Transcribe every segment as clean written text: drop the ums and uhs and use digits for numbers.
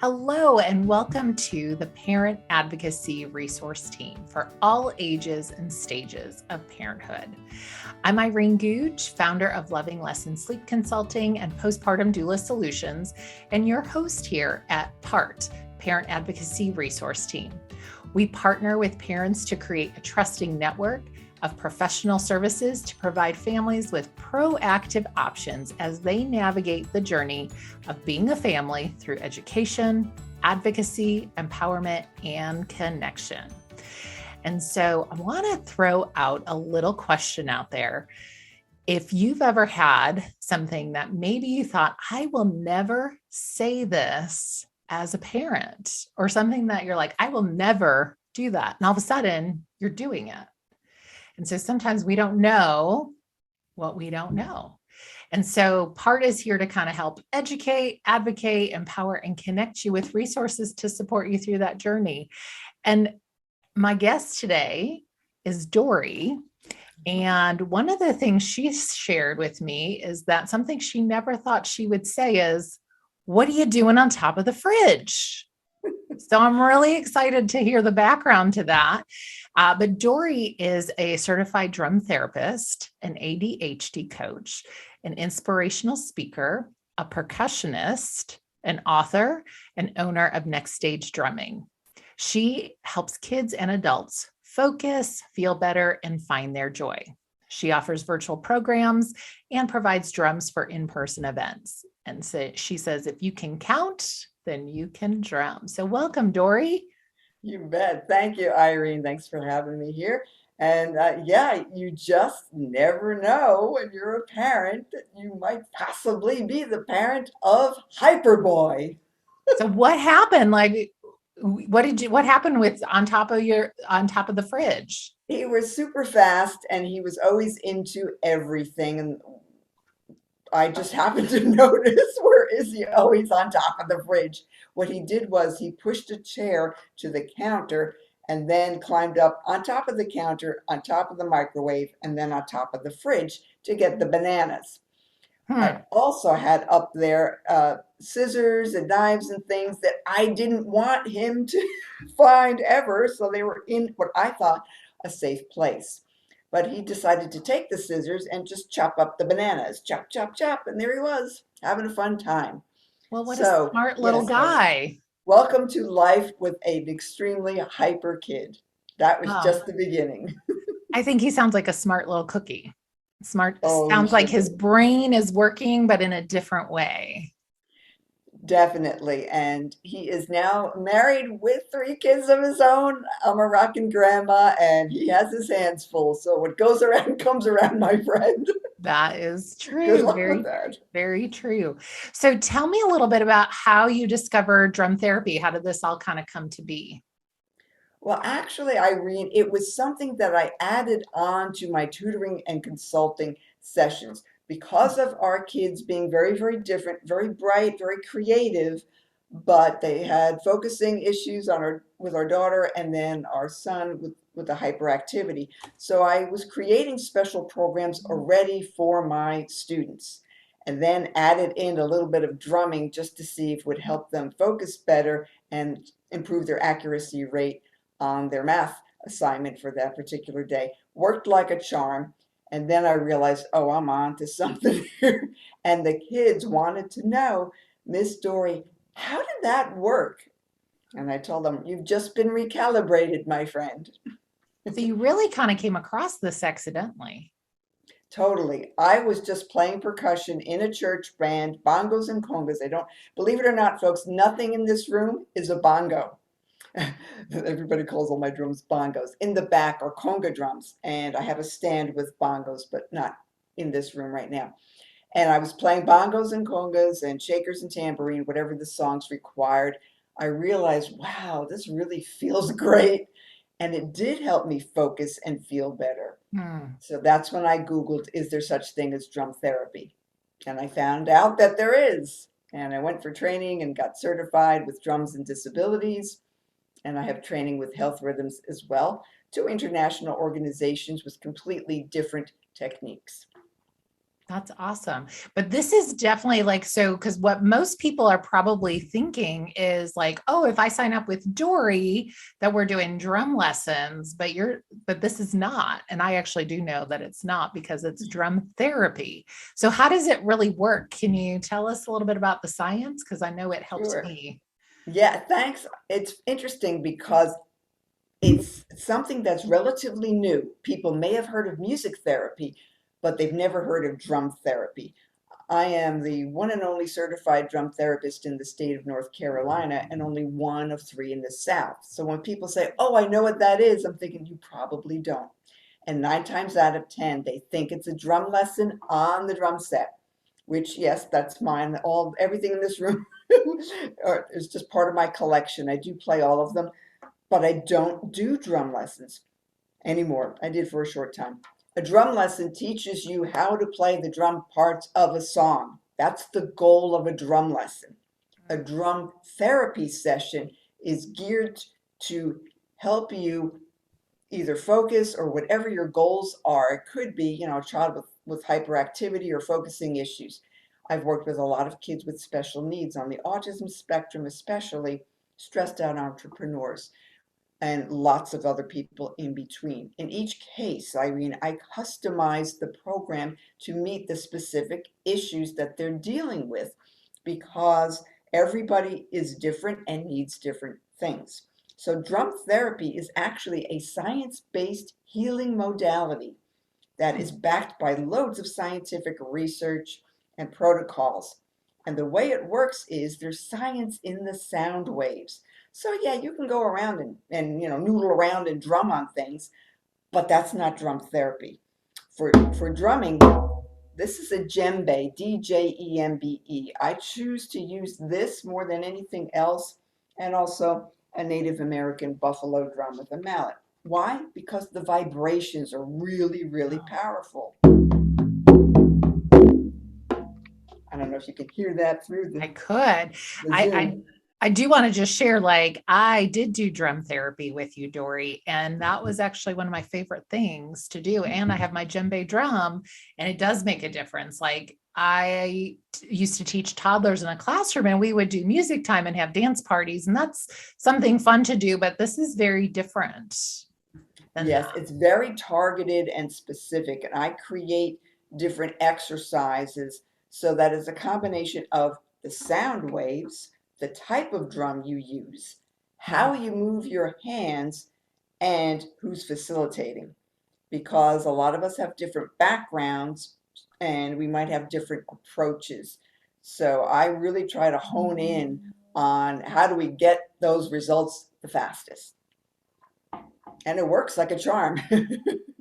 Hello, and welcome to the Parent Advocacy Resource Team for all ages and stages of parenthood. I'm Irene Gouge, founder of Loving Lessons Sleep Consulting and Postpartum Doula Solutions, and your host here at Parent Advocacy Resource Team. We partner with parents to create a trusting network of professional services to provide families with proactive options as they navigate the journey of being a family through education, advocacy, empowerment, and connection. And so I want to throw out a little question out there. If you've ever had something that maybe you thought, I will never say this as a parent, or something that you're like, I will never do that. And all of a sudden you're doing it. And so sometimes we don't know what we don't know. And so PART is here to kind of help educate, advocate, empower, and connect you with resources to support you through that journey. And my guest today is Dori. And one of the things she shared with me is that something she never thought she would say is, what are you doing on top of the fridge? So I'm really excited to hear the background to that. But Dori is a certified drum therapist, an ADHD coach, an inspirational speaker, a percussionist, an author, and owner of Next Stage Drumming. She helps kids and adults focus, feel better, and find their joy. She offers virtual programs and provides drums for in-person events. And so she says, if you can count, then you can drum. So welcome, Dori. You bet. Thank you, Irene. Thanks for having me here. And you just never know when you're a parent that you might possibly be the parent of Hyperboy. So what happened? Like, what happened with on top of the fridge? He was super fast and he was always into everything. And I just happened to notice, where is he always on top of the fridge? What he did was he pushed a chair to the counter and then climbed up on top of the counter, on top of the microwave, and then on top of the fridge to get the bananas. I also had up there scissors and knives and things that I didn't want him to find ever. So they were in what I thought a safe place. But he decided to take the scissors and just chop up the bananas. Chop, chop, chop. And there he was, having a fun time. Well, what a So, smart little yes, guy. welcome to life with an extremely hyper kid. That was Oh, just the beginning. I think he sounds like a smart little cookie. Smart Oh, he sounds like sure his did. brain is working, but in a different way. Definitely. And he is now married with 3 kids of his own. I'm a rockin' grandma, and he has his hands full. So what goes around comes around, my friend. That is Good true. luck with Very, that. very true. So tell me a little bit about how you discovered drum therapy. How did this all kind of come to be? Well, actually, Irene, it was something that I added on to my tutoring and consulting sessions because of our kids being very, very different, very bright, very creative, but they had focusing issues on our with our daughter and then our son with the hyperactivity. So I was creating special programs already for my students and then added in a little bit of drumming just to see if it would help them focus better and improve their accuracy rate on their math assignment for that particular day. Worked like a charm. And then I realized, oh, I'm on to something here. And the kids wanted to know, Miss Dori, how did that work? And I told them, you've just been recalibrated, my friend. So you really kind of came across this accidentally. Totally. I was just playing percussion in a church band, bongos and congas. I don't, believe it or not, folks, nothing in this room is a bongo. Everybody calls all my drums bongos. In the back are conga drums, and I have a stand with bongos, but not in this room right now. And I was playing bongos and congas and shakers and tambourine, whatever the songs required. I realized, wow, this really feels great. And it did help me focus and feel better. Hmm. So that's when I Googled, is there such thing as drum therapy? And I found out that there is. And I went for training and got certified with drums and disabilities. And I have training with health rhythms as well, 2 international organizations with completely different techniques. That's awesome. But this is definitely like, so, because what most people are probably thinking is like, oh, if I sign up with Dori, that we're doing drum lessons, but this is not. And I actually do know that it's not because it's drum therapy. So how does it really work? Can you tell us a little bit about the science? Because I know it helps Sure. me. Yeah, thanks. It's interesting because it's something that's relatively new. People may have heard of music therapy, but they've never heard of drum therapy. I am the one and only certified drum therapist in the state of North Carolina and only one of three in the South. So when people say, "Oh, I know what that is," I'm thinking you probably don't. And 9 times out of 10, they think it's a drum lesson on the drum set, which, yes, that's mine. Everything in this room is just part of my collection. I do play all of them, but I don't do drum lessons anymore. I did for a short time. A drum lesson teaches you how to play the drum parts of a song. That's the goal of a drum lesson. A drum therapy session is geared to help you either focus or whatever your goals are. It could be, a child with hyperactivity or focusing issues. I've worked with a lot of kids with special needs on the autism spectrum, especially stressed out entrepreneurs and lots of other people in between. In each case, Irene, I customize the program to meet the specific issues that they're dealing with because everybody is different and needs different things. So, drum therapy is actually a science based healing modality that is backed by loads of scientific research and protocols. And the way it works is there's science in the sound waves. So yeah, you can go around and noodle around and drum on things, but that's not drum therapy. For drumming, this is a djembe, D-J-E-M-B-E. I choose to use this more than anything else, and also a Native American buffalo drum with a mallet. Why? Because the vibrations are really, really powerful. I don't know if you can hear that through I could. the I, I Zoom. I do want to just share, like, I did do drum therapy with you, Dori, and that was actually one of my favorite things to do. And I have my djembe drum, and it does make a difference. Like, used to teach toddlers in a classroom, and we would do music time and have dance parties, and that's something fun to do. But this is very different than Yes, that. it's very targeted and specific, and I create different exercises so that it's a combination of the sound waves, the type of drum you use, how you move your hands, and who's facilitating. Because a lot of us have different backgrounds and we might have different approaches. So I really try to hone in on how do we get those results the fastest. And it works like a charm,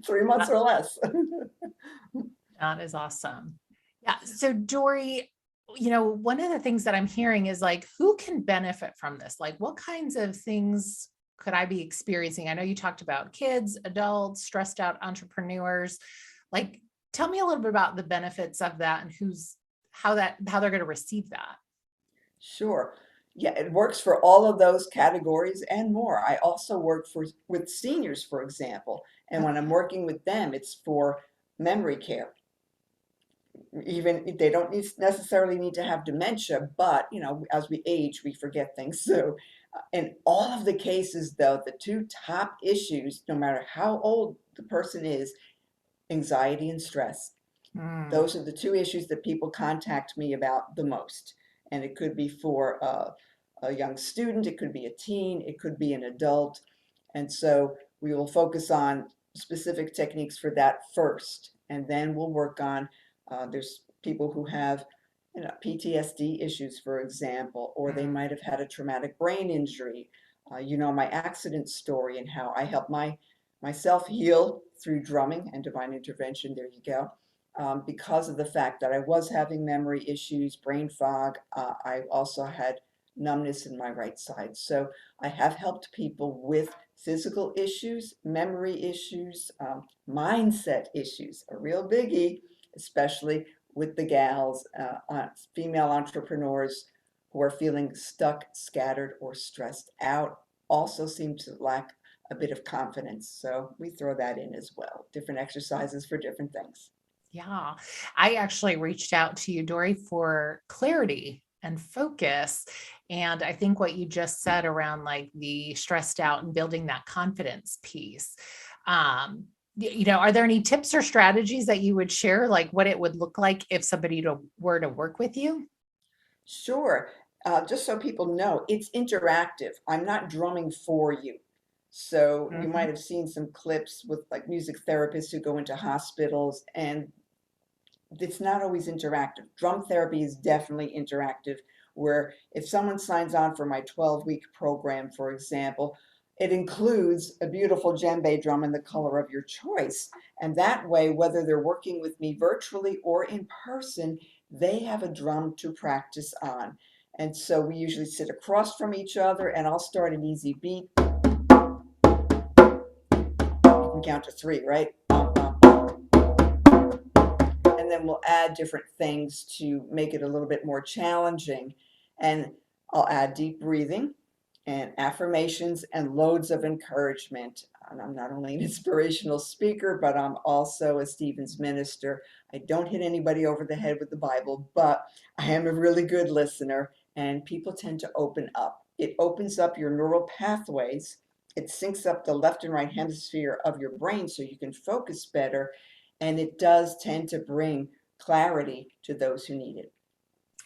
3 months or less. That is awesome. Yeah. So, Dori, one of the things that I'm hearing is like, who can benefit from this? Like, what kinds of things could I be experiencing? I know you talked about kids, adults, stressed out entrepreneurs. Like, tell me a little bit about the benefits of that and how they're going to receive that. Sure. Yeah, it works for all of those categories and more. I also work with seniors, for example, and when I'm working with them, it's for memory care. Even if they don't necessarily need to have dementia, but as we age, we forget things. So, in all of the cases, though, the two top issues, no matter how old the person is, anxiety and stress. Mm, Those are the two issues that people contact me about the most. And it could be for a young student, it could be a teen, it could be an adult. And so we will focus on specific techniques for that first. And then we'll work on, there's people who have PTSD issues, for example, or they mm. might have had a traumatic brain injury. My accident story and how I helped myself heal through drumming and divine intervention. There you go. Because of the fact that I was having memory issues, brain fog. I also had numbness in my right side. So I have helped people with physical issues, memory issues, mindset issues, a real biggie, especially with the gals, female entrepreneurs who are feeling stuck, scattered, or stressed out, also seem to lack a bit of confidence. So we throw that in as well, different exercises for different things. Yeah. I actually reached out to you, Dori, for clarity and focus. And I think what you just said around like the stressed out and building that confidence piece. Are there any tips or strategies that you would share, like what it would look like if somebody were to work with you? Sure. Just so people know, it's interactive. I'm not drumming for you. So you might Mhm. have seen some clips with like music therapists who go into hospitals, and it's not always interactive. Drum therapy is definitely interactive, where if someone signs on for my 12-week program, for example, it includes a beautiful djembe drum in the color of your choice. And that way, whether they're working with me virtually or in person, they have a drum to practice on. And so we usually sit across from each other, and I'll start an easy beat. You can count to three, right? And then we'll add different things to make it a little bit more challenging. And I'll add deep breathing and affirmations and loads of encouragement. And I'm not only an inspirational speaker, but I'm also a Stevens minister. I don't hit anybody over the head with the Bible, but I am a really good listener, and people tend to open up. It opens up your neural pathways. It syncs up the left and right hemisphere of your brain so you can focus better, and it does tend to bring clarity to those who need it.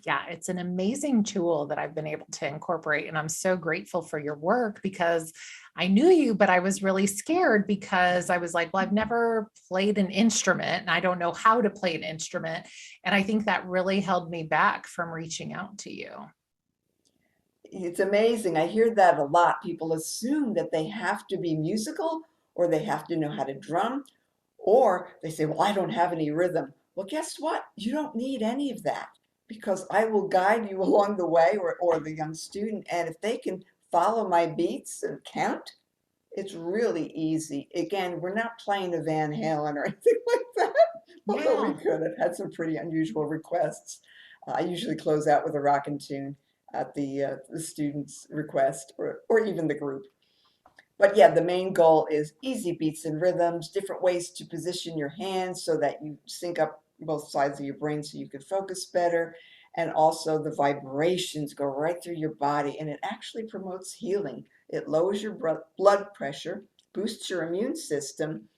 Yeah, it's an amazing tool that I've been able to incorporate. And I'm so grateful for your work because I knew you, but I was really scared because I was like, well, I've never played an instrument and I don't know how to play an instrument. And I think that really held me back from reaching out to you. It's amazing. I hear that a lot. People assume that they have to be musical or they have to know how to drum, or they say, well, I don't have any rhythm. Well, guess what? You don't need any of that, because I will guide you along the way, or the young student. And if they can follow my beats and count, it's really easy. Again, we're not playing a Van Halen or anything like that, although we Yeah. could have had some pretty unusual requests. I usually close out with a rockin' tune at the student's request, or even the group. But yeah, the main goal is easy beats and rhythms, different ways to position your hands so that you sync up both sides of your brain so you can focus better. And also the vibrations go right through your body, and it actually promotes healing. It lowers your blood pressure, boosts your immune system,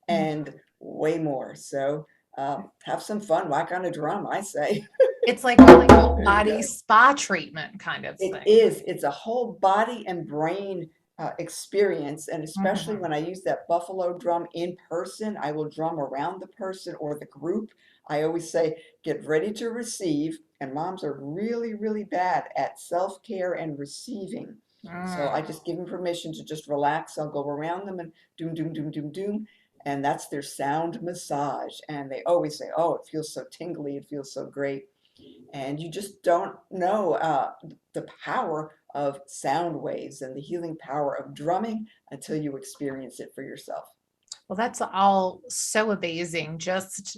and way more. So have some fun, whack on a drum, I say. It's like a whole There you body go. spa treatment kind of It thing. is. It's a whole body and brain experience. And especially Mhm. when I use that buffalo drum in person, I will drum around the person or the group. I always say, get ready to receive. And moms are really, really bad at self-care and receiving. So I Mm. just give them permission to just relax. I'll go around them and doom, doom, doom, doom, doom. And that's their sound massage. And they always say, oh, it feels so tingly. It feels so great. And you just don't know the power of sound waves and the healing power of drumming until you experience it for yourself. Well, that's all so amazing. Just,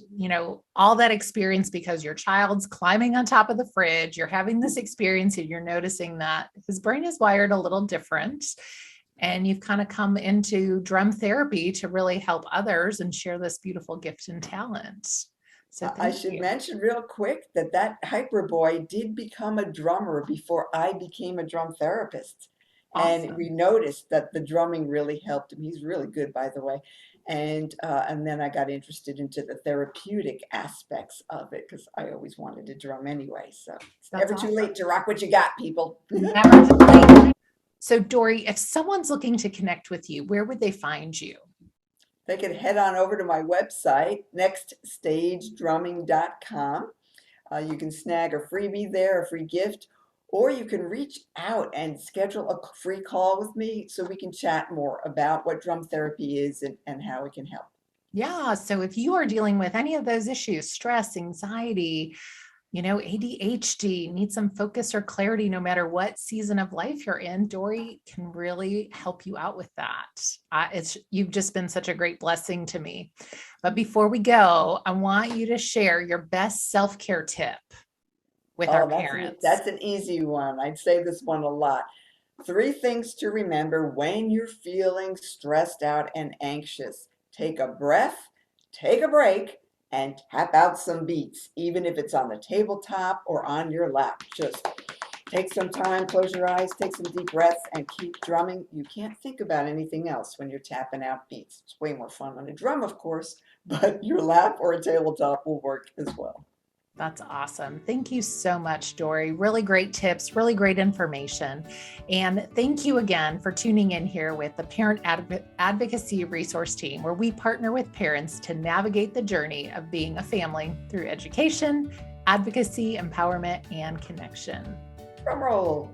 all that experience because your child's climbing on top of the fridge, you're having this experience and you're noticing that his brain is wired a little different. And you've kind of come into drum therapy to really help others and share this beautiful gift and talent. So I thank should you. mention real quick that that hyper boy did become a drummer before I became a drum therapist. And we Awesome. noticed that the drumming really helped him. He's really good, by the way. And then I got interested into the therapeutic aspects of it because I always wanted to drum anyway. So it's That's never too awesome. late to rock what you got, people. Never too late. So, Dori, if someone's looking to connect with you, where would they find you? They can head on over to my website, nextstagedrumming.com. You can snag a freebie there, a free gift, or you can reach out and schedule a free call with me so we can chat more about what drum therapy is, and how it can help. Yeah. So if you are dealing with any of those issues, stress, anxiety, ADHD, need some focus or clarity, no matter what season of life you're in, Dori can really help you out with that. You've just been such a great blessing to me. But before we go, I want you to share your best self-care tip with our Oh, parents. that's an easy one. I'd say this one a lot. Three things to remember when you're feeling stressed out and anxious. Take a breath, take a break, and tap out some beats, even if it's on the tabletop or on your lap. Just take some time, close your eyes, take some deep breaths, and keep drumming. You can't think about anything else when you're tapping out beats. It's way more fun on a drum, of course, but your lap or a tabletop will work as well. That's awesome. Thank you so much, Dori. Really great tips, really great information. And thank you again for tuning in here with the Parent Advocacy Resource Team, where we partner with parents to navigate the journey of being a family through education, advocacy, empowerment, and connection. Drum roll.